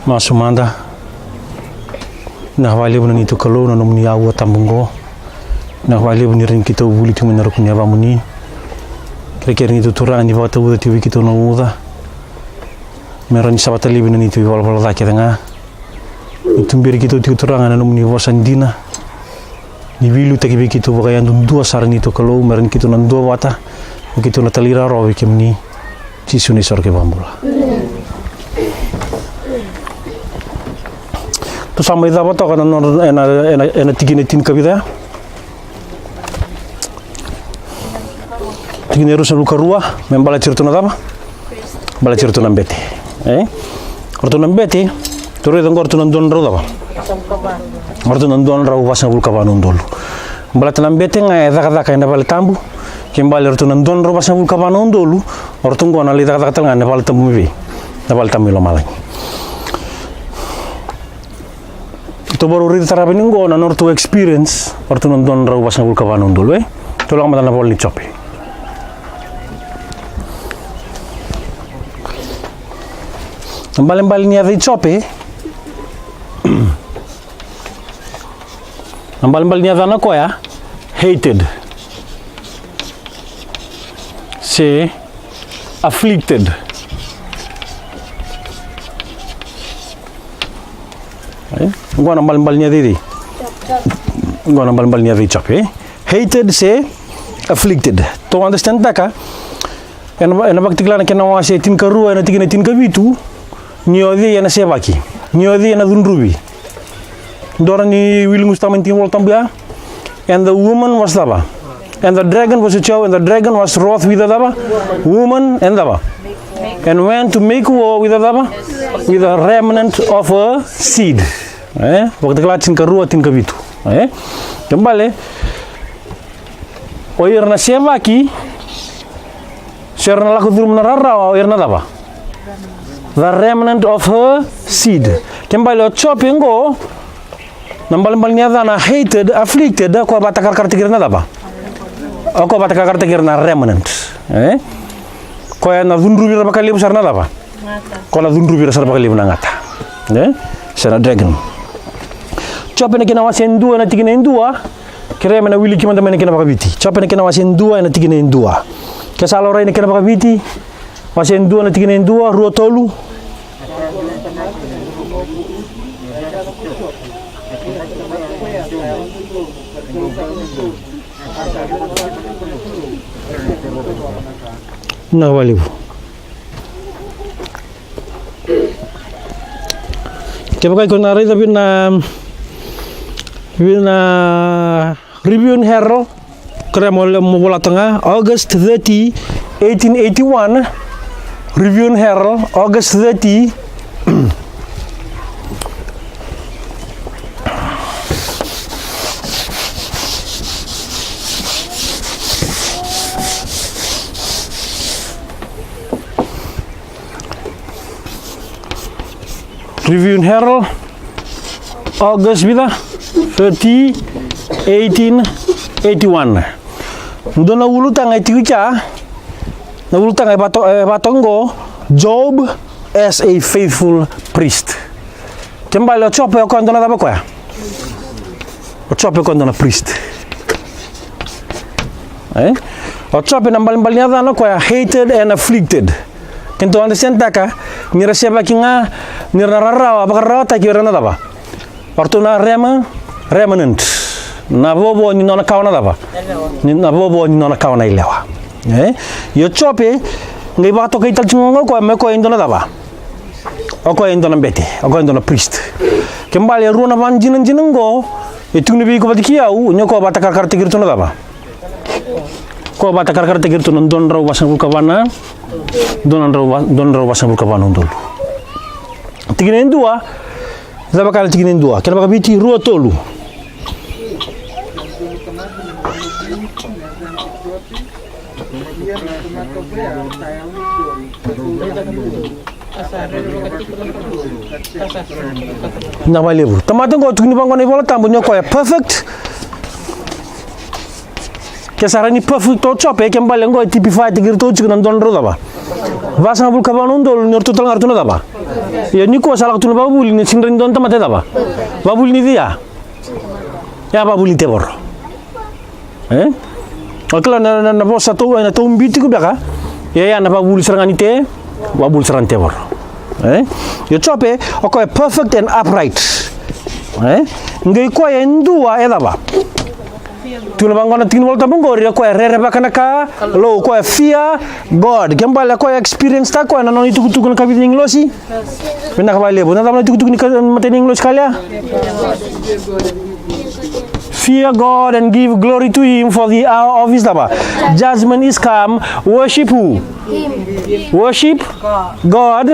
Masumanda na wale buna ni to kalo na nomni awu tambungo na wale buni rin kito buli tu menaro kunya ba muni kere ni to turang ni bata uda ti kito na uda meron sabata libi na ni to wala wala ke nga itumbiri kito ti turang na nomni wasandina ni wilu ta kibi kito ba yan dua sar ni to kalo meron kito na dua wata kito na talira ro kemni ci suni sorke bambula to sampai dapat to kana ena tigine tin kabida tigine rusa luka rua membala cirto na daba bala cirto na bete orto na bete to re ngorto na don daba orto na don raw wasa luka banun dolu bala tan bete nga daka daka ena bala tambu kembali orto na don raw wasa luka banun dolu orto ngona li daka daka tan ena bala tambu bi bala tambu lo malai to baru ri tarabi ningo na norto experience orto non don raw basa bulka banon dulu to lang madana bol ni chope ambal ni adi chope ambal ni adana ko ya hated se afflicted gua nambal-nambalnya tadi. Gua nambal-nambalnya tadi cap hated se afflicted. To understand taka? Ena baktikla na kenawa se tin karua na tigina tin kabitu. Niodi ena se baki. Niodi ena dunrubi. Dora ni William Mustamin tin wol tambia. And the woman was daba. And the dragon was a chow, and the dragon was wroth with the daba. Woman and daba. And went to make war with the daba. With a remnant of a seed. Waktu kelat tin karua tin kabitu. Kembali. Oyer na sebaki. Ser na laku dulu menarara oyer na daba. The remnant of her seed. Kembali o chopingo. Nambal-nambal niya na hated, afflicted. Ko batakar kartikir na daba. Ko batakar kartikir na remnant. Ko na dundrubi ra bakali besar na daba. Ko na dundrubi ra sar bakali na ngata. Sera dragon. Chope na kinawa sendua na tigina indua kere mena wili kimanda mena kina bakabiti chope na kinawa sendua na tigina indua kesalo rai na kina bakabiti wasendua na tigina indua ruotolu na walibu kebakai ko na rai tapi na Review Herald kaya mula tengah August 30 1881 Review Herald August 30 Review Herald August bila 30 1881 ndo na ulutang ay tiucha na ulutang ay batongo Job as a faithful priest kembali o chope o kondo na daba ko ya o chope kondo na priest o chope na mbal niya dano ko ya hated and afflicted kento understand taka nira siapa kinga nira rarawa bakarawa taki rana daba orto na remnant na bobo ni nona kawana daba ni na bobo ni nona kawana ilewa yo chope ngai bato kai tal chungo ko me ko indona daba o ko indona bete o ko indona priest kembali runa van jinengo itungni bi ko batikiau nyoko batakar kartikir tuna daba ko batakar kartikir tuna don raw wasan kabana don raw wasan kabana ndol tiginen dua daba kala tiginen dua kala bakabiti ruo tolu na walebu tamato ko tukni bango ni bola tambu nyoko ya perfect kesarani perfect to chope kembali ngo typify tigir to chikna don ro daba Vasa bul kabanundol nyor total ngartu na daba. Ya ni ko sala tu babul ni sindrin don tamate daba. Babul ni dia. Ya babul ni tebor. Okla na bosa to na to mbiti ko baka. Ya na babul serangani te, babul serang tebor. Yo chope okay perfect and upright. Ngai ko ya ndua edaba. Tu na bangona tin volta bangori ko rere bakana ka lo ko fear God gembala ko experience ta ko na no itu kutu na kabit inglosi bina ka bale bona tamna itu kutu ni mate inglos kala fear God and give glory to him for the hour of his lava judgment is come worship who worship God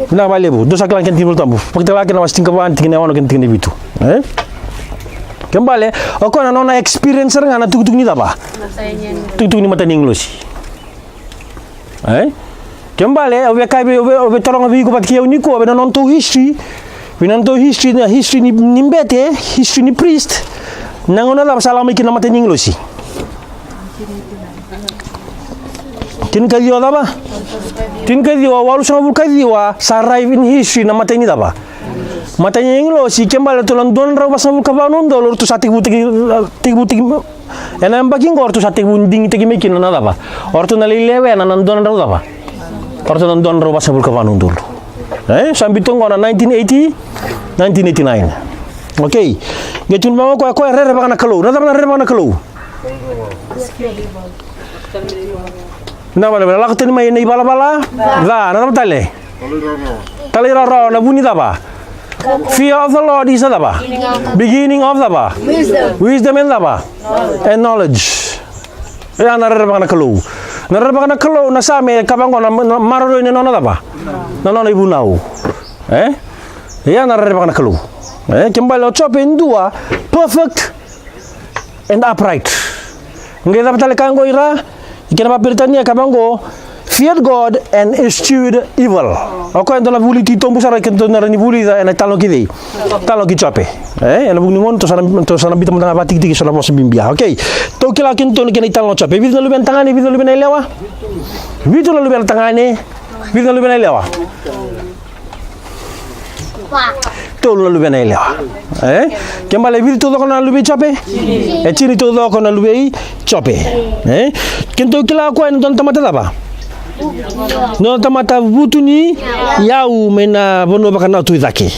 bina ka bale dosa kala kan tin volta bu pakta la kan was tin ka ban tin ne wono kan tin ne bitu kembali, aku na nona experiencer ngana tuk ni daba. Tuk ni mata ninglosi. Kembali, obe kai obe torong abi ko pat kiau ni ko obe non to history. Binan to history ni nimbete, history ni priest. Nangona daba salam ikin mata ninglosi. Tin ka dio daba. Tin ka dio walu sama bul ka dio sarai in history na mata ni daba. Matanya inglo si kembali tulan don raw basam kabanon do lor tu satik butik enam baking or tu satik bunding tegi mekin na daba or tu nalilewe na don raw daba or tu don raw basam kabanon do sambitong ona 1980 1989 okay getun mama ko rere bakana kalo na daba rere bakana kalo na bala bala lakten mai nei bala bala da na daba tale ro na buni daba. Fear of the Lord is apa? Beginning of apa? Wisdom and apa? And knowledge. Ya narapang na kalo. Narapang na kalo na same kapang ko na maroro ni nono apa? Nono ibu nau. Ya narapang na kalo. Kembali chopin dua perfect and upright. Ngai dapat talagang ko ira. Ikan apa Britania kapang ko feared God and eschewed evil. Ako ando na buli tito mo sara kento na ni buli da na talo kidi. Talo ki chope. Ana bugni mon to sana bitam tanga batik tiki sana bos bimbia. Okay. To kila kento ni kini talo chope. Bidu lu ben tangani bidu lu ben lewa. Bidu lu ben tangani bidu lu ben lewa. To lu ben lewa. Kembali bidu to kona lu be chope. Chini to kona lu be chope. Kento kila ko ando tamata daba. No tamata butuni yau mena bono bakana tu zaki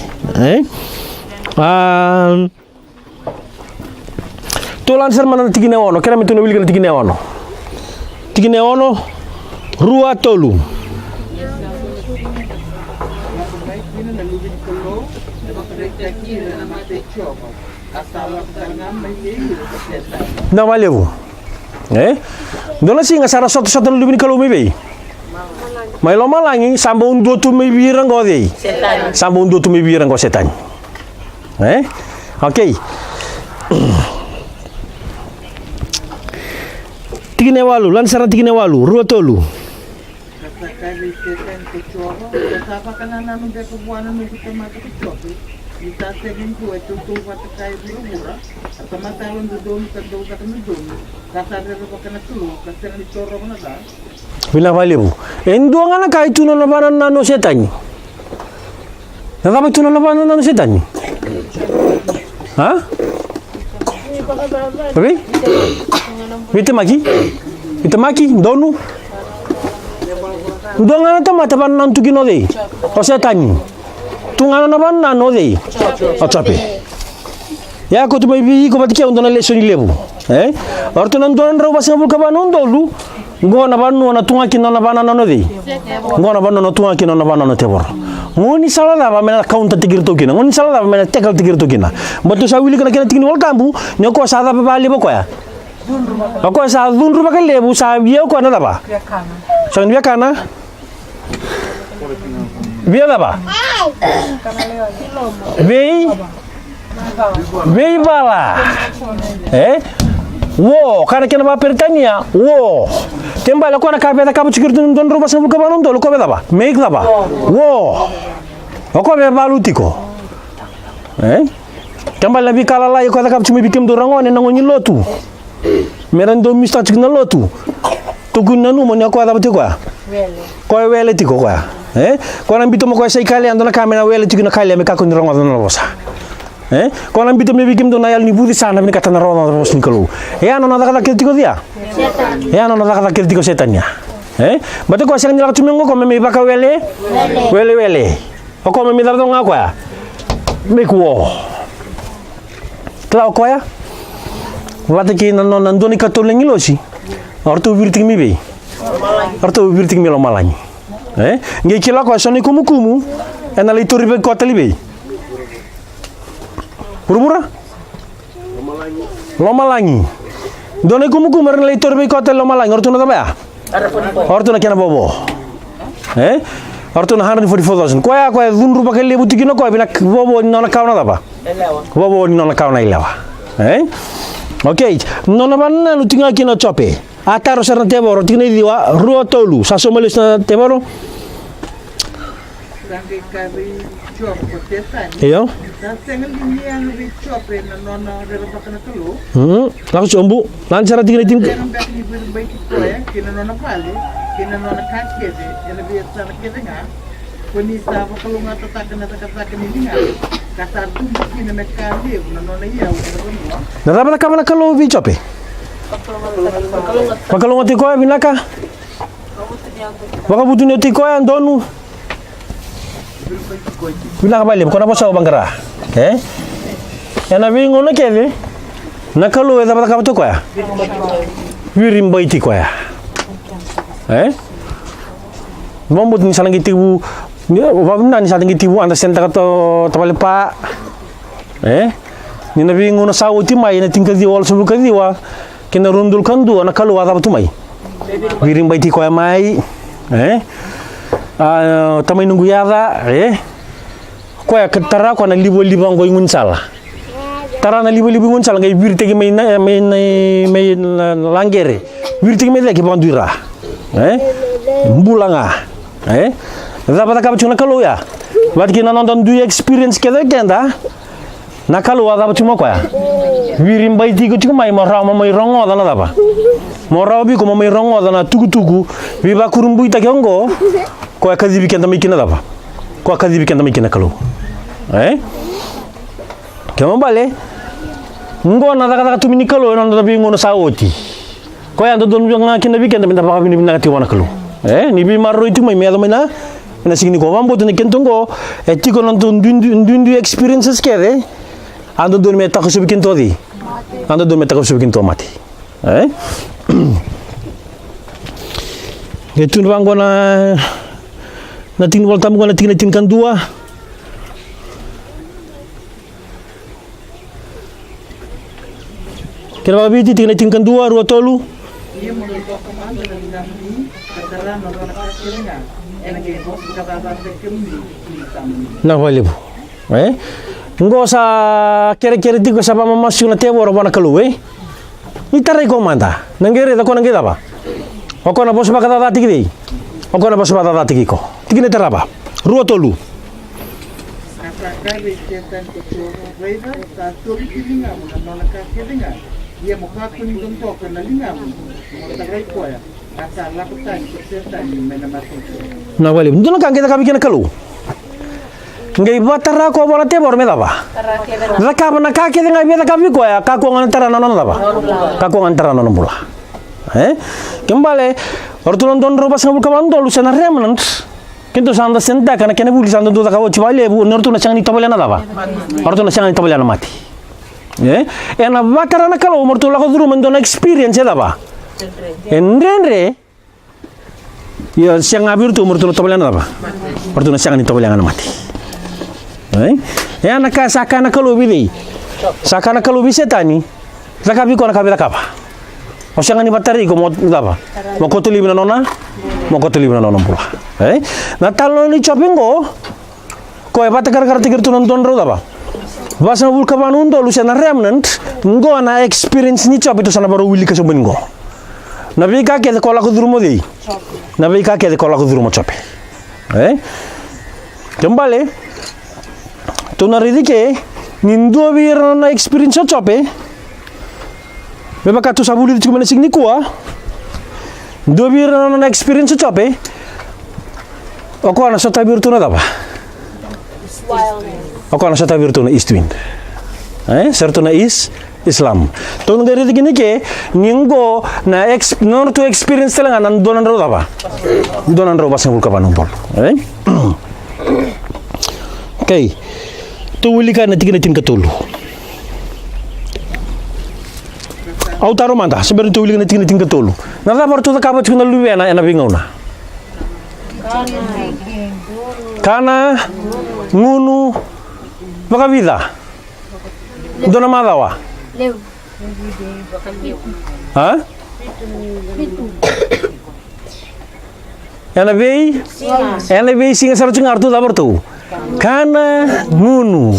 tolan sermana tigine ono kera metuno wilgana tigine ono rua tolu na malevu dona singa sara soto lubini kalau mebe mai lo malangi sambo undo tu mi birang go dei sambo undo tu mi birang go setan okay tigine walu lansara tigine walu ruotolu Bila valibu. Endo ngana kai tu na bana nano setan. Na dapat tu na bana nano setan. Ha? Tapi? Vite maki donu. Ndo ngana ta mata bana nan tukino dei. O setan. Tu ngana na bana nano dei. O chape. Ya ko tu mai bi ko batike ondo na lesoni lebu. Orto nan don ro basa bul kabano ndolu. Ngona banu na tunga kino na bana no di ngona banu na tunga kino na bana no tebor ngoni sala la ba mena kaunta tigir to kina ngoni sala la ba mena tekal tigir to kina batu sa wili kana kina tigini wal kambu nyoko sa da ba lebo ko ya ako sa dunru ba lebu sa biyo ko na ba sa biya kana biya da ba bei bala wo kana kena ba pertania wo kembali ko na kabeta kabu cikir don roba sabul kabanon do ko beda ba make da ba wo ko be balutiko kembali bi kala la ko da kabu cimi bitim do rangone nango ni lotu meran do mista cikna lotu to gunna nu mo ne ko da ba Ko wele tiko ko ko na bito mo ko sa ikali ando na kamera wele tiko na kali me ka ko ni rongo na rosa ko na bito me bikim do na yal ni budi sana me kata na rongo na rosa ni kalu ano na kata tiko dia ano na kata tiko setanya bate ko sa ngila tumengo ko me baka wele o ko me dar do nga ko ya me ko Klau ko ya wate ki na non andoni katolengi losi orto virtik mi be orto virtik mi lo malani ngai kila ko soni kumu ena le toribe ko talibe Pura-pura lo malangi done kumu mer le toribe ko lo malangi orto na ba orto na kena bobo orto na 144,000 ko ya dunru ba kele butiki no ko bina bobo ni na kauna ba bobo ni na kauna ilawa okay nona banna no tinga kino chope ataro sarna teboro tingna diwa ruo tolu sasomelis na teboro Rangi kari chop ko tetan. Iyo. Na sengal dinyan ri chop na nona rero bakana tulu. Laku chombu. Lan cara tingna ting. Yang dak ni bir baik ko ya kina nona pale, kina nona kakede, ela bi sana kedenga. Kuni sa bakalo nga tatakana takataka ni dinga. Kasar tu kina mekali na nona iya uno. Nada ka bana kalo vi chope. Pakalonga tiko binaka. Baka butu ni tiko andonu. Bila kabali ko na bosa bangara yana vingo na keve na kalu eda bata kabuto ko ya wirim baiti ko ya momut ni salangi tibu wabna ni salangi tibu anda senta to tabale pa ni na vingo na sawo ti mai na tingka di wal sulu kadiwa kena rundul kandu na kalu ada batu mai wirim baiti ko ya mai tamay nunggu yada ko ya tara ko na libo ngoy ngunsala tara na libo ngunsala ngay wirte gi may langere wirte gi may leki bandura mbulanga da bata ka bachuna kalo ya wat ki na non du experience ke da kenda na kalo da bachuma ko ya wirim bay ti ko may maraw may rongo da na ba moraw bi ko may rongo da na tugu bi ba kurumbu ita kengo ko akazi bikenda mikina daba ko akazi bikenda mikina kalo kama bale ngona daga tumini kalo non da bingono saoti ko ya don nga kina bikenda minta ba bini binati wana kalo ni bi marro itu mai medo mena na signi ko wambo to ni kentongo etiko non dundu experiences kede ando don meta ko subikinto di ando don meta ko subikinto mati itu bango na tinggal tamu na tingkan dua kira babiti tingkan dua ruo tolu Iya mo ko komando na dinami katara no na kakiringa. Ena ke bos katara te kembi na wale bu ngo sa kere tigo sa mama masuna tebo ro bana kalu itare komanda nangere da kona ngeda ba okona bos ba kata tigi okona bos ba kata tigi ko tigi ne teraba ruo tolu kare ketan ko reva ta tori kilinga mo na kakiringa. Iya mo ka kuni dum to kana linga mo ta rai ko ya asa la ko tan ko setan ni mena mato na wale nduna kan kita kabikena kalu ngai batara ko bona tebor me daba rakaba na kake ngai beta kabi ko ya ka ko ngantara nonon daba ka ko ngantara nonon pula kembale ortunon don roba sangul kabando lu sana remnant kinto sanda senta kana kene buli sanda do ka wochi wale bu nortuna changni tobalena daba ortuna changni tobalena mati ena batara na kalo mortula ko duru mendon experience daba enrenre ya siang abir tu mortuna tobalena daba ortuna changni tobalena mati ena ka sakana kalo bidei sakana kalo bisetani zakabi ko na kabila kapa o siangani batari ko mo daba mo ko tuli bina nona pula na talo ni chopingo ko e batakar tigir tu non ro daba basa bul kabanun do lusena remnant ngo na experience ni chop itu sana baru wili kaso bengo na bika ke ko la ko durmo dei na bika ke ko la ko durmo chope kembale to na ridike nindo vir na experience chope beba ka to sabuli tu mena signi kuwa do vir na experience chope Oko ana sota virtuna daba. Oko ana sota virtuna East Wind. Sertuna is Islam. Tong dari gini ke ningo na non to experience telang nan donan ro daba. Donan ro basang bulka panumpol. Okay. Tu wulika na tigina tin katulu. Au taro manda, sebenarnya tu wulika na tigina tin katulu. Nada bartu ta kabat kuna luwe na bingona. Kana ngunu baka vida. Dona madawa. Leu. Ha? Ena bei singa saratu ngartu da bartu. Kana ngunu.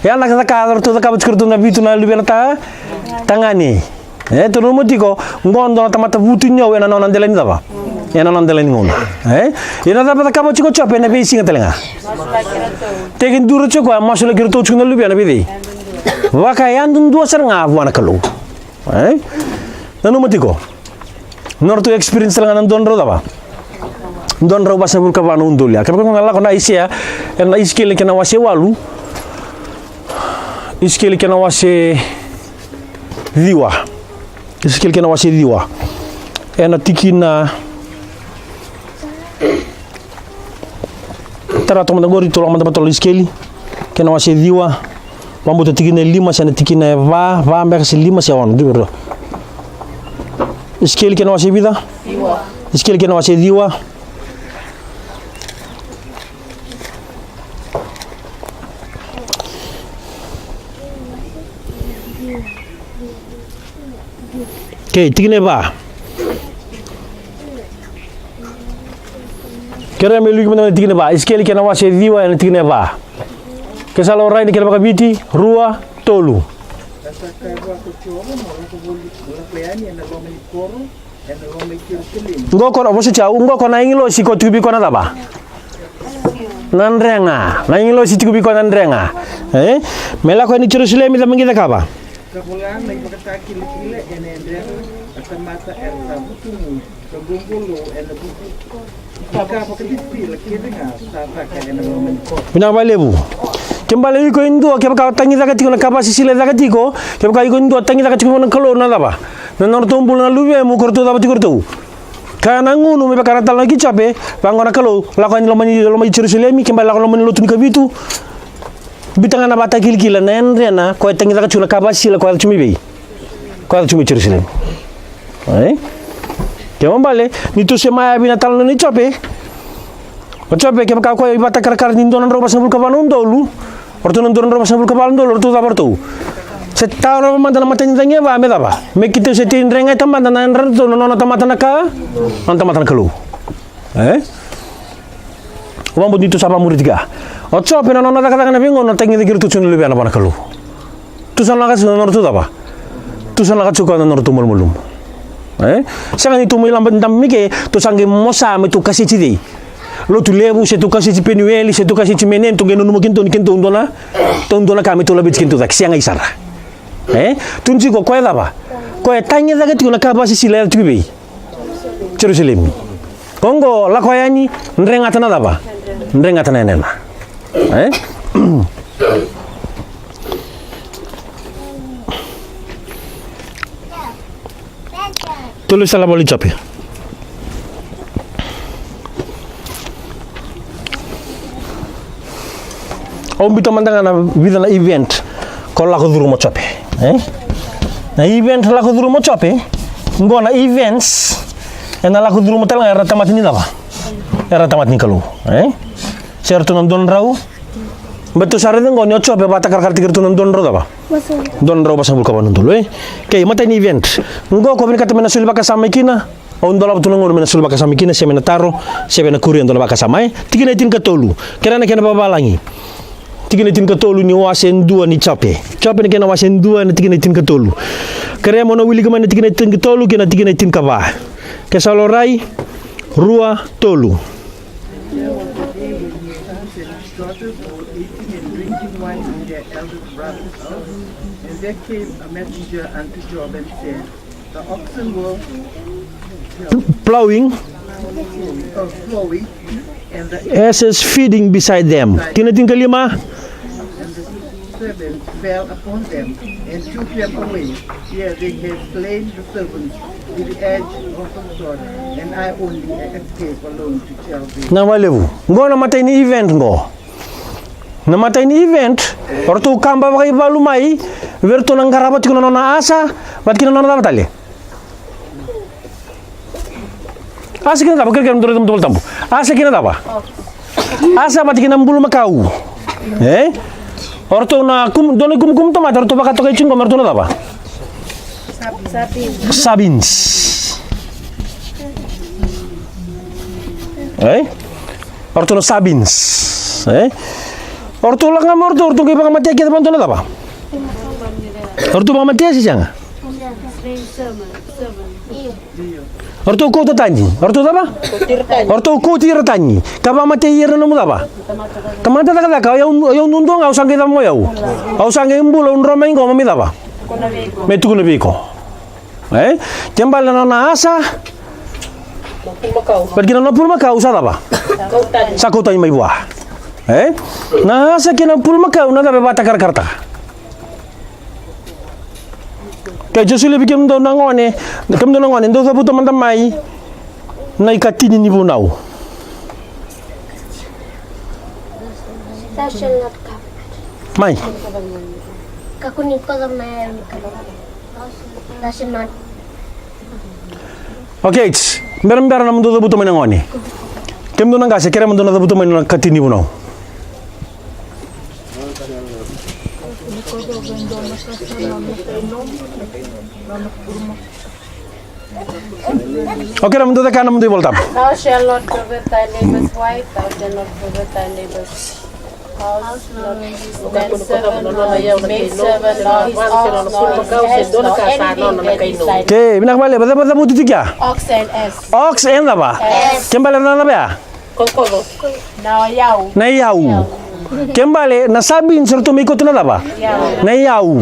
Ya nak kata kadar tu tak kabat kertu na bitu na luwe ta tangani. Tu no motiko ngondo na tamata butunya we na non deleni daba. Ya non deleni ngono. Ina da kabat chiko chope na bei singa telenga. Tekin duro choko masula kertu chuna luwe na bidi. Waka yandun dua seranga wana kalu. Nanu matiko. Nortu experience lang don ro daba. Don ro basa bulka banu undulia. Kapag ngala ko na isya, na iskele kana wase walu. Iskele kana wase diwa. Iskele kana wase diwa. Ena tikina tara to mandagori to lamanda batol iskele kana wase diwa. Mambo tikina lima sana tikina va mbeka si lima sia on duro. Iskele kana wase vida? Diwa. Iskele kana wase diwa? Okay, tikine ba? Kera melu gimana tikine ba? Iskele kana wase diwa na tikine ba? Kesalo rai ni kena bakabiti, rua, tolu. Ngoko na bosi chau, ngoko na ingilo si ko tubi ko na daba. Nandrenga, na ingilo si tubi ko nandrenga. Mela ko ni Jerusalem ita mangita kaba. Kapulaan na ipagkakili-kili enendren at mata erta butumu kagunggulo ena butu ikapakatipila kiringa sataka ena momenko. Binabalebu. Kembali ko indo kaya tangi daga tiko na kapasi sila daga tiko kaya ko indo tangi daga tiko na kalo na daba. Na nortumbul na luwe mo korto daba tiko tu. Kana ngunu me bakara tal lagi cape bangona kalo lakon lomani Jerusalem kembali lakon lomani lotun kabitu. Bitanga na bata kilkila na enrena ko tangi daga chuna kapasi sila ko chumi be. Ko chumi Jerusalem. Kaya mbale nito semaya binatal na ni cape. Cape kaya ko ibata karakar nindo na roba sabul kapanon dolu. Orto nandun roba sabul kapanon dolu orto dabartu. Setahun roba mandala matanya tanya ba me daba. Me kita setin rengai tamatan na enrento nona tamatan ka. Tamatan kalu. Wambo dito sa pamurit ka. O cape na nona kata kana bingo na tangi dikir tuchun lebe na panakalu. Tusan lakas na norto daba. Tusan lakas suka na norto mulmulum. Sangan itu milam bentam mike to sangi mosa me tu kasi chidi. Lo tu lebu se tu kasi penueli se tu kasi menen tu genu numokin tu nikin tu ndona kami tu labit kintu tak siang isara. Tunji ko koeda ba. Ko tanya daga tu na kabasi sila tu bi. Jerusalem. Kongo la koyani ndrenga tana daba. Ndrenga tana nena. Tulis salah boleh cape. Om bito mandanga na vida na event ko la ko duru mo cape. Na event la ko duru mo cape. Ngo na events na la ko duru mo tala era tamat ni daba. Era tamat ni kalu. Certo non don rau. Betul sare ngo nyo cape bata kar tikir tunan don rau daba. Don rau basang bulka banon dulu Kay mata ni event. Ngo ko kata mena sulba ka sama kina. On dola betul ngor mena sulba ka sama kina se mena taro, se mena kurian dola ka sama tikina tin ka tolu. Kerana kena babalangi. Tikina tin ka tolu ni wasen dua ni cape. Cape ni kena wasen dua ni tikina tin ka tolu. Kaya mo na wili ka man tikina tin ka tolu kena tikina tin ka ba. Kesalorai rua tolu. Daughters were eating and drinking wine with their eldest brother's house. And there came a messenger unto Job and said, the oxen were Plowing of Chloe, and the S is feeding beside them. Kinating kalima. servants fell upon them and took them away. Yeah, they have slain the servants with the edge of the sword, and I only escape alone to tell them. Namalevu. Ngo namatay ni event ngo. Namatay ni event. Orto kamba ba kay balumay. Verto nang karabat ko na asa. Ba't kinano na batali? Asa kinadaba? Kaya mduro tumutol tambo. Asa kinadaba? Asa ba't kinambulu makau? Orto na doon kum tomat. Orto baka to kay chingom. Orto na daba? Sabins. Orto na sabins. Orto lang nga morto. Orto kay baka matya kita pa na daba? Orto baka matya siya nga? Orto ko to tanyi. Orto daba? Orto ko tira tanyi. Kaba matya yer na mo daba? Kamata taka taka yung nundong au sangi tamo yau. Au sangi imbulo unroma ingo mami daba. Metu kuno biko. Tembal na asa. Pergi na pulma kau sa daba. Sakota may buah. Na asa kina pulma kau na daba bata karta. Kaya Joshua bikin do nangone, kam do nangone do sabu to mandamai na ikatini ni bunau. Thou shalt not covet. Mai. Kakunin ko sa may thou shalt not. Okay, meron na mundo sabu to manangone. Kem do nangase kera mundo na sabu to manang katini bunau. Okay, mundo da kana mundo boltam. Thou shalt not covet thy neighbor's wife, thou shalt not covet thy neighbor's house, not thy servant, nor his maidservant, nor his ox, nor his ass, nor anything that is thy Okay, binak bale, bada muti tiga. ox and ass. Ox en ba? Kembali na ba? Now yaw. Na yau. Kembali na sabin surto mikot na ba? Na yau.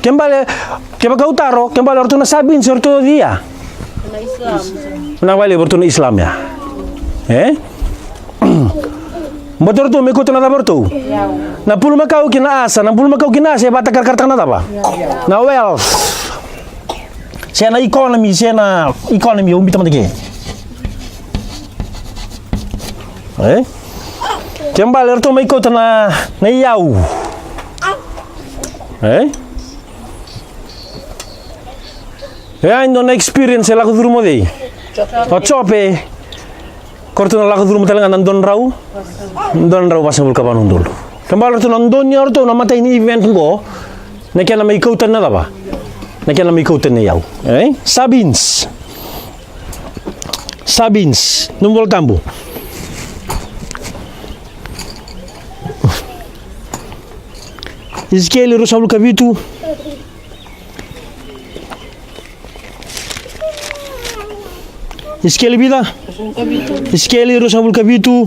Kembali kau taro, kembali orto na sabin surto dia. Na bale orto na Islam ya. Motor tu mikot na dabar tu. Na pulma kau kina asa, na pulma kau kina asa bata karta na ba? Na wealth. Siya na economy yung bita matike. Kembali orto mikot na yau. Ando na experience la kudrumo dei. O chope. Korto na la kudrumo talaga nandon raw. Nandon raw pasang ka panundol. Kembali orto nandon niya orto na matay ni event ko. Na kaya na may ikutan na ba? Na kaya na may ikutan na yaw. Sabins. Sabins. Numbol tambo. Ezekiel Rosaul Kavitu. Ezekiel vida. Ezekiel Rosaul Kavitu.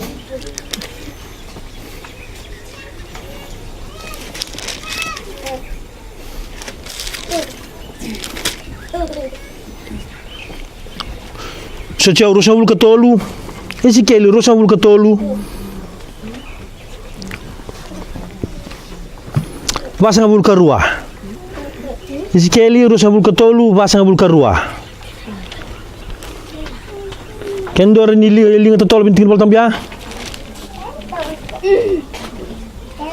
Setiau Rosaul Katolu. Ezekiel Rosaul Katolu. Basang abul karua. Ezekiel Rosaul Katolu basang abul karua. Kendor ni linga totol bintin bol tambia.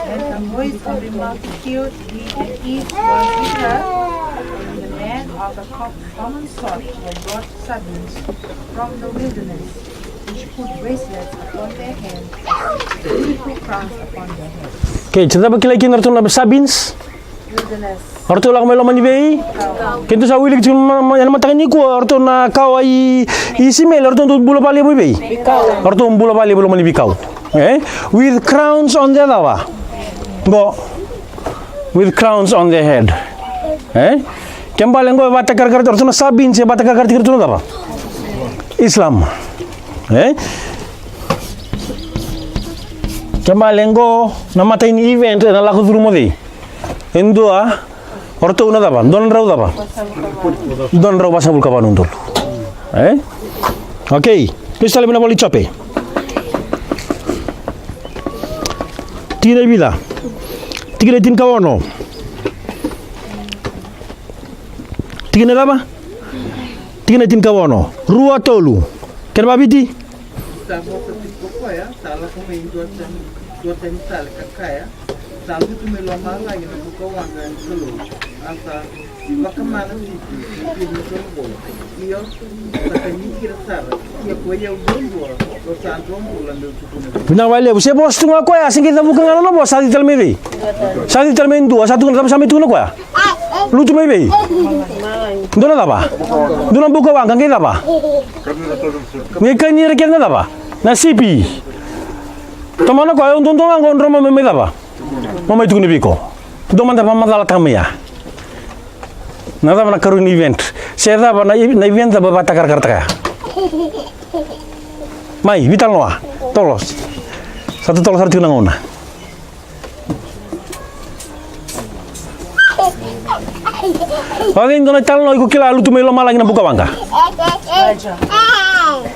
And the voice of the multitude the east was heard, and the men of the common sort were brought servants from the wilderness, which put bracelets upon their hands, and put crowns upon their heads. Okay, cerita bakilagi narto na sabins. Wilderness. Orto lang may laman ni bei. Kento sa wilig cuma yang matakan ni ku orto na kau ai isimel orto untuk bulu pali bei. Orto bulu pali belum mani bikau. With crowns on their dawa. Go. With crowns on their head. Kembali ngo bata kar orto na sabin se bata kar orto na dawa. Islam. Kembali ngo namatay ni event na laku dulu dei. Endua orto una daba, don raw daba. Don raw basang bulka panundol. Okay, please tell me na boli chope. Tigre vida. Tigre tin kawono. Tigre daba? Tigre tin kawono. Rua tolu. Ken babiti? Sabu sa tipo ko ya, sala ko may dua sen sala kakaya. Sabu tu may lomala yung nagkukawanga yung sulo. Asa, bakamana siti, yung dombo. Iyo, sa kanyikira sara, iya ko yaw dombo, o sa dombo lang yung sukunan. Bina wale, você bos tunga ko ya, singkita bukan ngalo bos, sadi telmedi. Sadi telmen dua, satu sama sama itu ko ya. Lu tu mebe. Dona daba. Dona buka wang kan kita ba? Ngekan ni reken daba. Nasipi. Tomana ko yung tuntungan ko ndro meme daba. Mama itu ni biko. Doman da mama dala tamya. Nada mana karun event. Seda ba na event da ba takar karta. Mai, vital noa. Tolos. Satu tolos harus nang ona. Alguém dona tal no ikukila lutu melo malang na buka wanga.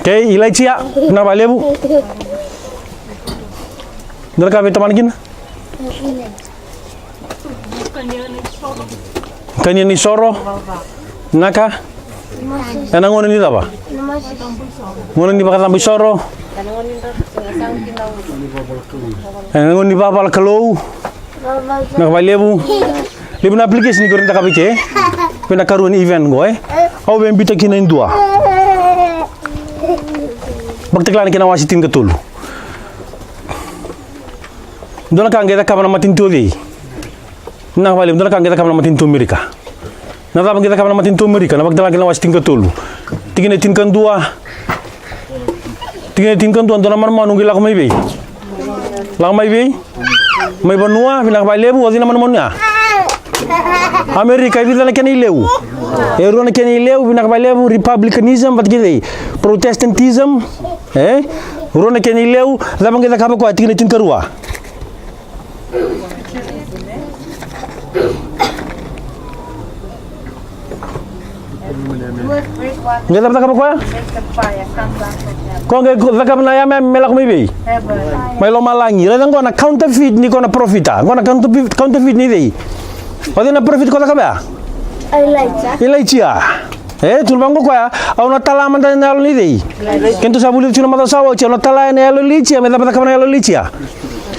Okay, ilaichia na balebu. Dona ka beta mankin? Kanya ni soro. Naka? Ana ngone ni daba? Ngone ni bakal tambi soro. Ana ngone ni babal kalau. Nak balebu. Libu na application ni ko rin takabiche. Pinakaroon event ko eh. Au ben bita kinain dua. Bagtaklan kinawasi tin katul. Dona ka ngeda ka na matinto di. Na wali dona ka ngeda ka na matinto Amerika. Na ta ngeda ka na matinto Amerika, na bagtaklan kinawasi tin katul. Tingine tin kan dua. Tingine tin kan dua dona marmanu gila ko may be. Lang may be. May banua pinakabalebu wadi na manmonya. Amerika itu adalah kena ileu. Euro kena ileu binak baleu republicanism bat gede. Protestantism Euro kena ileu zaman kita kapa ko atin tin karua. Ngeta kapa ko? Ko ngeka na ya melak mibi. Mai lo malangi, la ngona counterfeit ni kona profita. Ngona counterfeit ni dei. Ode na profit ko ka Ilaichia. Tulbango ko ya, au na talaman da na ni dei. Kento sabuli tuna mata sawo, che na tala na lichia, me da ka na lichia.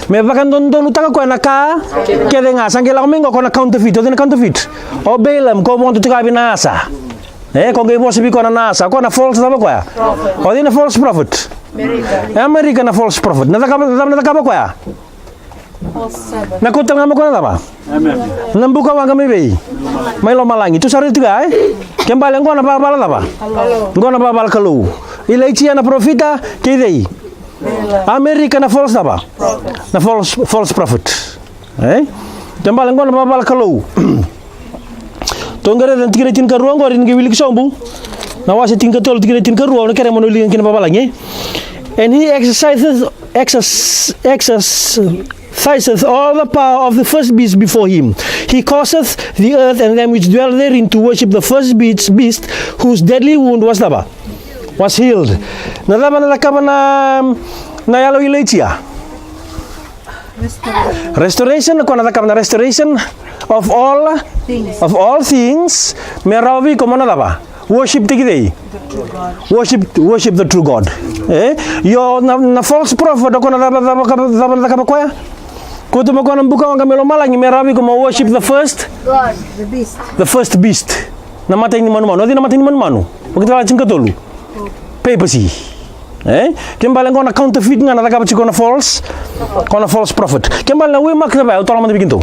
Me bakan don utaka ko na ka, kede nga sangela ko mingo ko na counterfeit, ode na counterfeit. O belam ko mo tuka binasa. Ko ngai bosi bi ko na nasa, ko na false da ko ya. Ode na false prophet. America na false prophet. Na ka ko ya. Nakutal nga mo ko na ba? Nambuka wang kami be. May lo malangi tu sari tiga Kembali ngona babal ba? Ngona babal kalu. Ilaichia na profita kidei. America na false ba? Na false prophet. Kembali ngona babal kalu. Tongare dan tigre tin karuang ko rin giwilik sombu. Nawasi tin katol tigre tin karuang na kere monulin kin babalangi. And he exercises all the power of the first beast before him. He causeth the earth and them which dwell therein to worship the first beast whose deadly wound was healed. Nadaba na yalo ilaichia. Restoration ko na restoration of all things. Merawi ko manadaba. Worship tigidei. Worship the true God. Yo na false prophet ko na daba ko ya. Kutu mo ko nang buka ang kamelo malangi merabi ko mo worship the first God, the first beast. Namatay ni manu-manu, di namatay ni manu-manu. Pagkatala ching katulu. Papacy. Kembali ko na counterfeit nga natakapat si ko na false prophet. Kembali na wimak na ba utang man bikin to.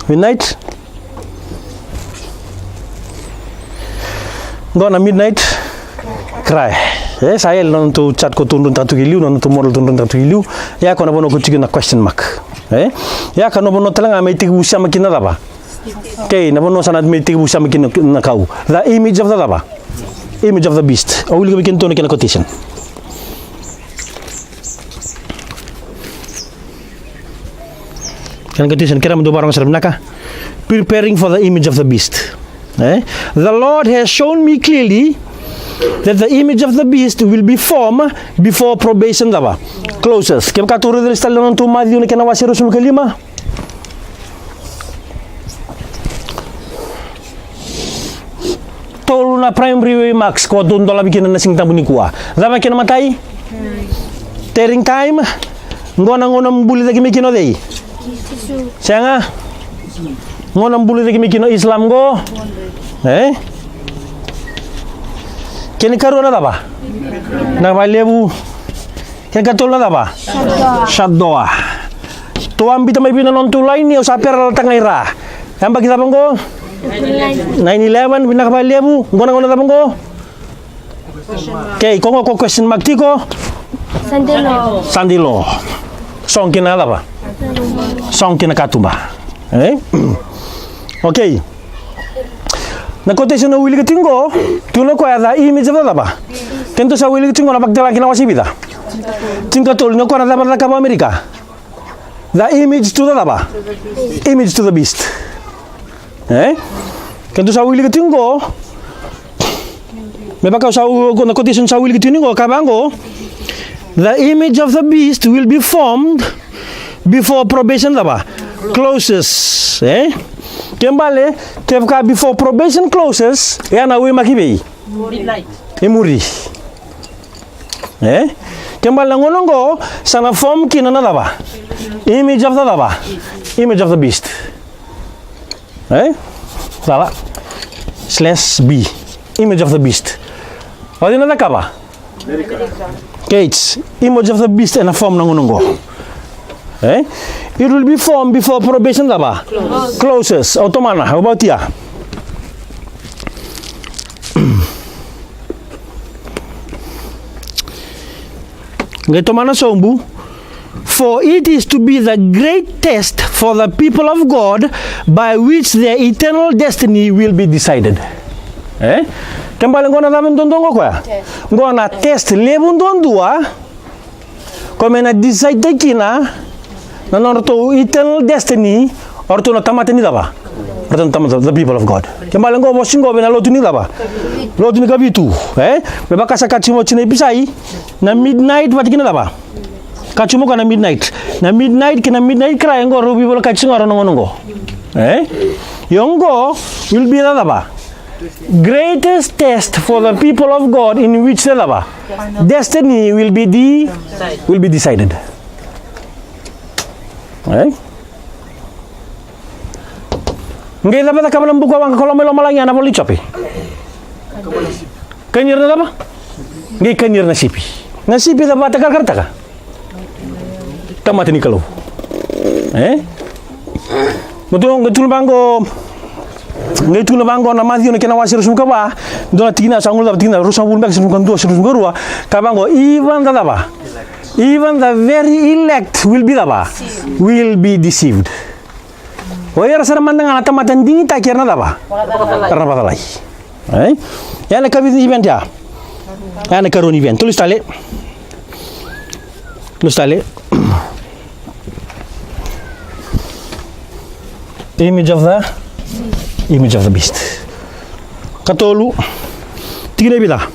Midnight. Go na midnight. Cry. Saya non tu chat ko tundun tatu giliu non tu model tundun tatu giliu ya ko na bono ko tigina question mark ya ka no bono talanga may tigu siya makina ba okay na bono sanad may tigu siya makina na kau the image of the beast o will begin to na quotation kan quotation kira mo barang sarap naka preparing for the image of the beast. The Lord has shown me clearly that the image of the beast will be formed before probation closes. Kem katuri dari stalion tu Matthew ni kena wasir rasul kelima. Tolu na primary max ko doon dola bikin na sing tabu ni kuah. Dama kena matai? Tearing time. Ngona mbuli lagi mikino dei. Sianga? Ngona mbuli lagi mikino Islam go. Kini karu na ba? Na balebu. Kini katol na ba? Shaddoa. Tuam bita may binanon tulay ni usaper tangaira. Yang bagi tapong go? 9/11 binakabalebu. Ngona tapong go? Okay, kung ako question mark tiko? Sandilo. Song kina ba? Song kina katuba. Okay. Na quotation na wili katingo, tuno ko ada image da ba. Tento sa wili katingo na pagdala kina wasibida. Tinga tol no ko na dapat ka Amerika. The image to da ba. Image to the beast. Tento sa wili katingo, me baka sa na quotation sa wili katingo kabango. The image of the beast will be formed before probation closes. Kembali, before probation closes, na we makibi. Midnight. Imuri. Kembali ngonongo sana form kina na image of the image of the beast. Salah. /B. Image of the beast. Wadi na nakaba? Gates, image of the beast and a form nangunungo. It will be formed before probation closes. Automana, how about ya? Getomana sombu. For it is to be the great test for the people of God by which their eternal destiny will be decided. Kembali ngona namin dondongo ko ya. Ngona test lebun dondua. Kome na decide kina na norto eternal destiny orto na tamate ni daba. Orto tamate the people of God. Kembali ngo bosingo bena lotu ni daba. Lotu ni kabitu. Bebaka sakachimo chine bisai na midnight watikina daba. Kachumo kana midnight. Na midnight kina midnight kra ngo rubi bol kachingo ronongo ngo. Yongo will be daba. Greatest test for the people of God in which destiny will be decided. Ngai dapat kamu buka wang kalau melo malangnya na poli chopi. Kanyir na ba? Ngai kanyir na sipi. Na sipi dapat karta ka. Tamat ni kalau. Betul banggo. Ngai tuna bango na Matthew na kina wasir sum kaba dona tigina sangul da tigina rusa bul mek sum kan do sum gorwa kabango even the very elect will be deceived. Oyar sar mandang ana tamatan dingi ta kirna daba karena batalai. Ya na kabi event ya na karon event tulis tale image of the beast. Katolu tigre bila.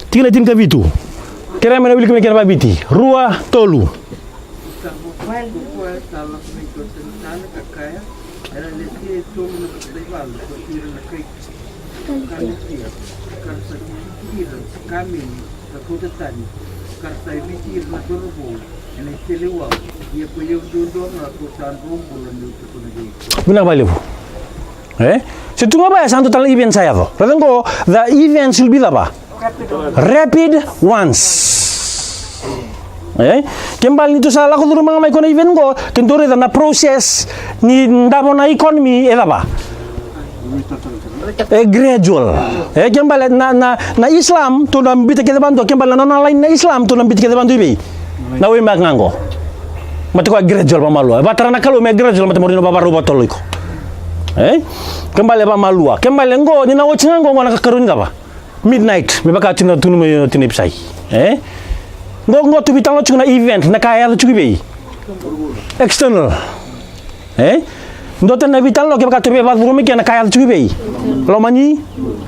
Tigre tin kabitu. Kira mana bilik kira babiti. Rua tolu. Benar balik. Setunga ba santo tal event saya to. Ratango the events will be rapid ones. Kembali itu salah ko dulu mga may kono event ko tentore na process ni ndabo na economy gradual. Kembali na Islam to na bita kita bantu kembali na online na Islam to na bita kita bantu ibi. Na we magnango. Matiko gradual pamalu. Batara na kalau me gradual matamorino babaru batolo iko. Kembali ba malua. Kembali ngo ni na wachinga ngo ngona kakaruni ba. Midnight bebaka tina tunu me tinipsai. Ngo tu bitalo chuna event na kaya tu chubi. External. ndote na vital lo ke ka tobe ba rumi ke na kaya chugi bei lo mani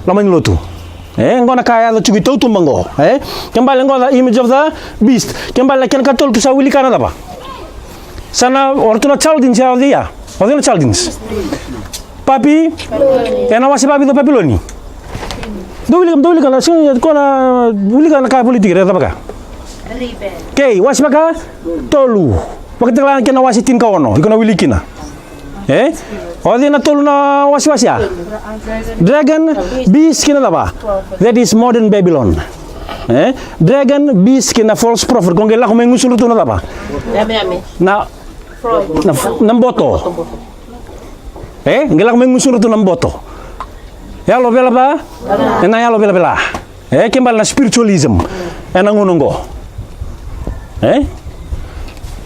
lotu ngona kaya lo chugi tu mango kembali ngona image of the beast kembali ken ka tol tu sa wili kana ba sana ortuna chaldin cha dia ortuna chaldins papi ena wasi papi do papi loni duli kana sing kona wili kana ka politik re ta baka kei wasi baka tolu pakitala kena wasi tin ka ono ikona wili kina odi na tolu na wasi ya dragon beast kina ba that is modern Babylon dragon beast kina false prophet kong gela ko mengusul tu na ba na boto gela ko mengusul tu na boto ya lo bela ba na ya lo bela kembal na spiritualism enangunongo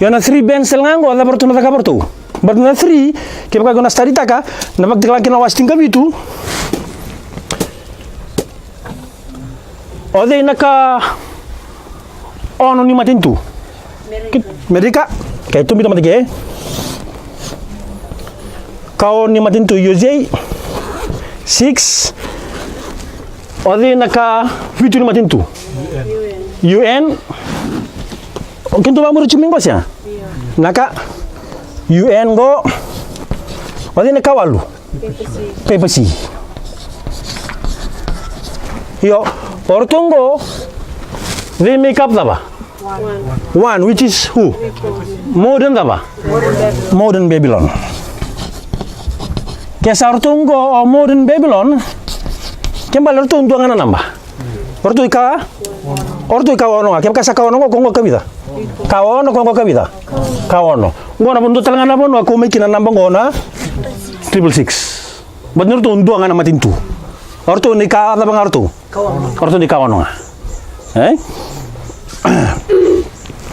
yana 3 bensel ngango ada portu na portu but na 3 ke baka na starita ka na pagtiklan kina wasting ka bitu ode naka ono ni matintu Amerika kay tu bita matige kao ni matintu Yosei 6 ode naka bitu ni matintu UN kintu ba muruchu mingos ya naka UN go wadi ne kawalu PPC yo ortongo they make up daba one which is who modern daba modern Babylon kesa ortongo o modern Babylon kembali ortongo ngana namba orto ika ono akem kasa ka ono kongo kabida kawono kongo kabida kawono ngona bundu talangana bono ko mekina namba ngona 666 badnur to ndo ngana matintu orto ni ka ada bang orto ni kawono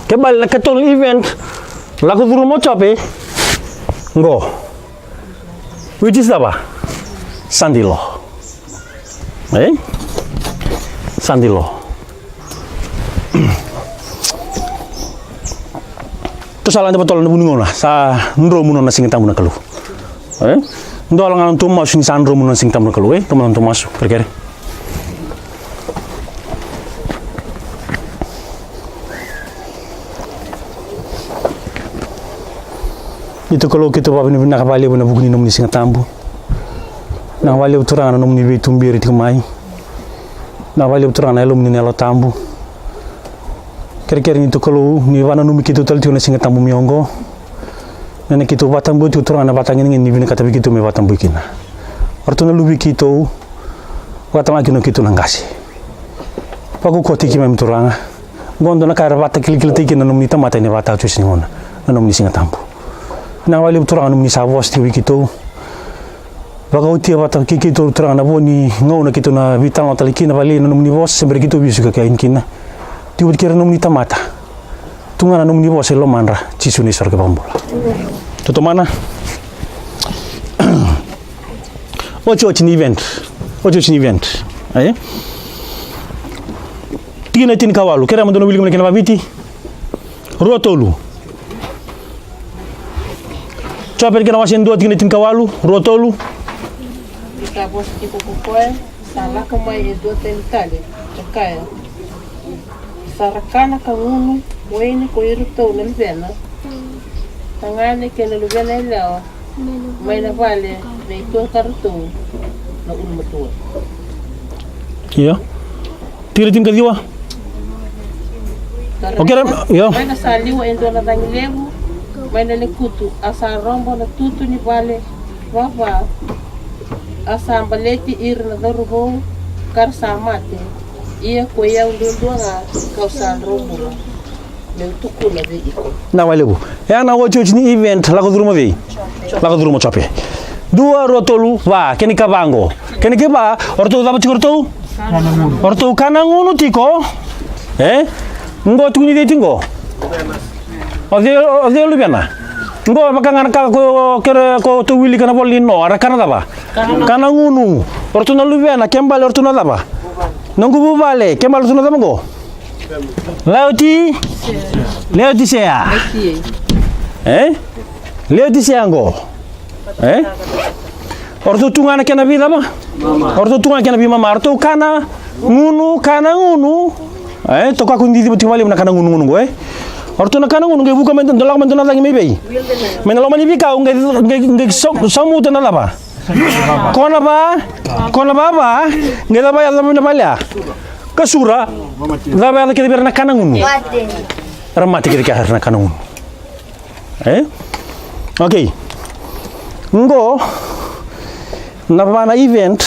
kembali na ketol event lagu duru mo chope ngo which is apa Sandilo Sandilo to sala nda batol na buningona sa ndro muno na sing tamu na kalu ndo ala ngan to mas sing sandro muno na sing tamu na kalu to man to mas perkere itu kalau kita bawa ni nak balik na bugni nomni sing tambu na balik uturana nomni be tumbiri timai na balik uturana nomni nelo tambu kere-kere itu kalau ni wana numi kitu tal tiuna singa tambu miongo nene kitu batambu tu turana batang ini ni bini kata begitu me batambu kina ortuna lubi kitu watama kino kitu nangasi pagu koti kima mturanga gondo na kara bata kili tiki na numi tamata ni bata tu singona na numi singa tambu na wali turanga numi savos ti kitu baga utia bata kitu turanga boni ngona kitu na vital na talikina bali na numi vos sembre kitu bisu ka kina tiwut kira nomni tamata tungana nomni bose lo manra cisuni sorga bambola toto mana ocho ni event tina tin kawalu kera mandono wilim kena babiti rotolu chopel kena wasen do tina tin kawalu rotolu kita bos tipo kokoe sala kamai do tentale kaya sarakana kangunu wene ko irto na lubena tangane ke na lubena ilaw may na vale na ito karto na ulmatua iya tira tin kadiwa okay yo may na saliwa endo na tangilebu may na likutu asa rombo na tutu ni vale wawa asa ambaleti ir na darubo kar samate iya ko yang dulu nga kausan rombo le tukula de iko na wale bu ya na wo ni event la ko duru mo chope dua rotolu va keni kabango keni ke ba orto da bachikorto orto kanangunu tiko ngo tuni de tingo ode lu bena ngo makanga ka ko kere ko to wili kana bolli no ara kana da ba kanangunu orto na lu bena kembal orto na da ba nungu bubale kembal orto na da ngo Leoti sea ngo Orto tunga na kena vida ba? Orto tunga kena bi mama orto kana ngunu. To ka kundi ti bali na kana ngunu Orto na kana ngunu nge buka men dolak men na tangi mebe. Men lo mani bika nge samu tena la ba. Kona ba nge da ba ya na balya. Kasura da ba kena ber na kana ngunu. Ramati kira na kana ngunu. Okay. Ngo na event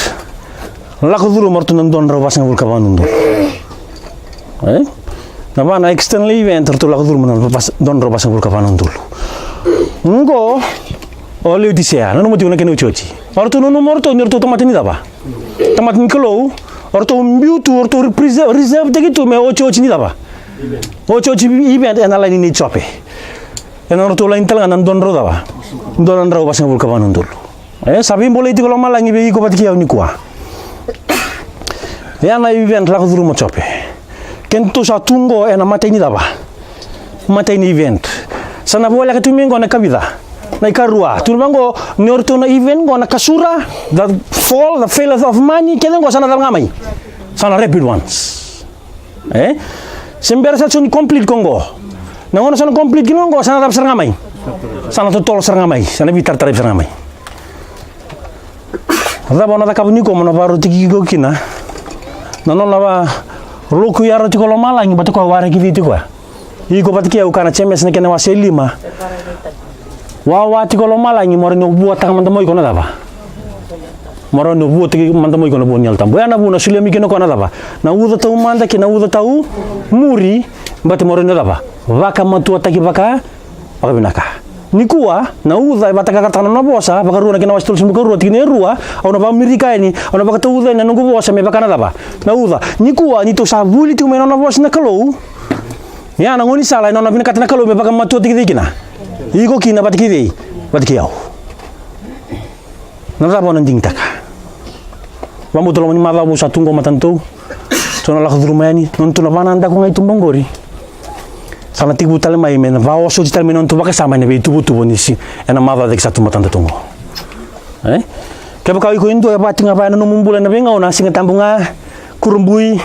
lakuduru mortu nandon rabas ngul kabanundo. Na external event ortu lakuduru man don rabas ngul kabanundo. Ngo oli disia nanu moti una kenu chochi. Ortu nunu mortu nirtu tomatini daba. Tomatini kelo ortu mbiutu ortu reserve tegitu me ochochi ni daba. Ochochi event enala ni chope. Enor tu lain telang nandon ro daba. Don ro bas ngul kabanundo. Sabi boleh itu kalau malah ngibe iko patiki ni kuah. Ya na event la kuduru mo chope. Kento sa tungo ena mata ini daba. Mata ini event. Sana boleh ka tumingo na kabida. Na ikarua. Tunbango norto na event go na kasura, the failure of money kelen go sana dal ngamai. Sana rapid ones. Sember sa sun complete kongo. Na ngono sana complete kinongo sana dal serngamai. Sana totol serngamai. Sana bitar tarif serngamai. Ada bona takabuni ko mona baru tiki go kina. Nono lava roku yaro tiko lo malangi batu ko ware ki tiko. Iko patiki au kana chemes ne kena waselima. Wa tiko lo malangi moro no buat tang mantamo iko na daba. Moro no buat tiki mantamo iko no bonyal tambo. Ana buna sulemi kino ko na daba. Na uda tau manda kina uda tau muri batu moro no daba. Vaka matua taki vaka binaka. Nikua na uza bataka kartana na bosa bakaruna kina wastul sumbu karua tikine rua au na Amerika ini au na bakata uza na nungu bosa me bakana daba na uza nikua ni to savuli tu me na bosa na kalau ya na ngoni sala na bina katana kalau me bakam matu tikina iko kina batiki yau na zabo na ding taka wamu to lo ni mala bosa tungo matanto sona la khudrumani non to na bananda ko ngai tumbongori sana tigu tale mai men va oso di termino tu baka sama ne be tubu nisi ena mava de satu matanda tungo keba kau iko indo ya batinga pa no mumbula na benga ona singa tambunga kurumbui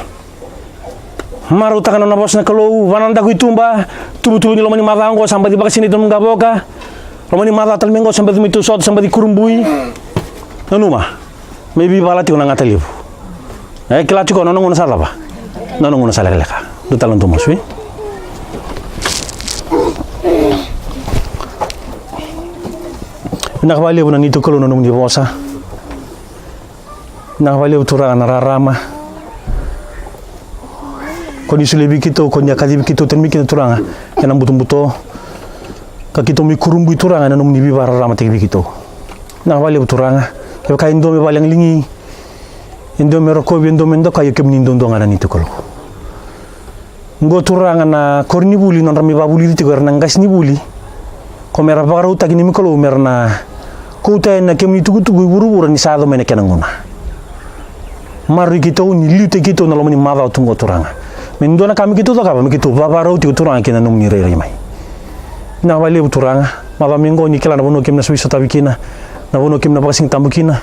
maru takana na bosna kalau wananda ku itumba tubu ni lo mani mava ngo samba di baka sini tunga boka lo mani mava tal mengo samba di mitu sot samba di kurumbui numa maybe bala ti ona ngatalibu kila tiko no ngona sala ba no ngona sala leka do talon to moswi nakabali na nito kalo nung dibosa nakabali tura nararama koni sulebi kito konya kadibi kito tenmi kito turanga kenang buto kakito mi kurumbu turanga nung nibi bararama tibi kito nakabali turanga kaya kain do me balang lingi indo meroko indo mendo kayo kemni indo ngana nito kalo ngo turanga na korni buli non rami babuli tiko nang gas ni buli komera bagaru tagini mikolo merna kota na kemni tugu buru ni sado mena kenanguna mari kita ni lute kita na lomani mava tungo turanga mendo na kami kita to kaba mikito bagaru tiko turanga kena num ni rere mai na wale turanga mava mingo ni kala na bono kemna suisa tabikina na bono kemna pasing tambukina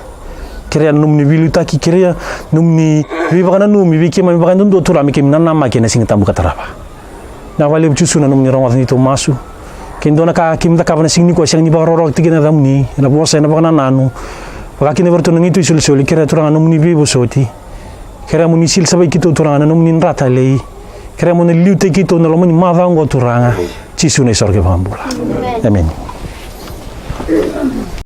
kira num ni bilu taki kira num ni bibakana num bibiki mai bakana ndo turami kemna na makena sing tambuka tarapa na wale chusu na num ni rawat ni to masu kendo na ka kim da ka na singni ko sing ni baroro tigina damni na bosa na bakana nanu baka kine berto nang itu sul kira turanga num ni bibo soti kira mun sil sabai kito turanga num ni rata lei kira mun liute kito na lomani mava ngo turanga cisu ne sorge pambula amen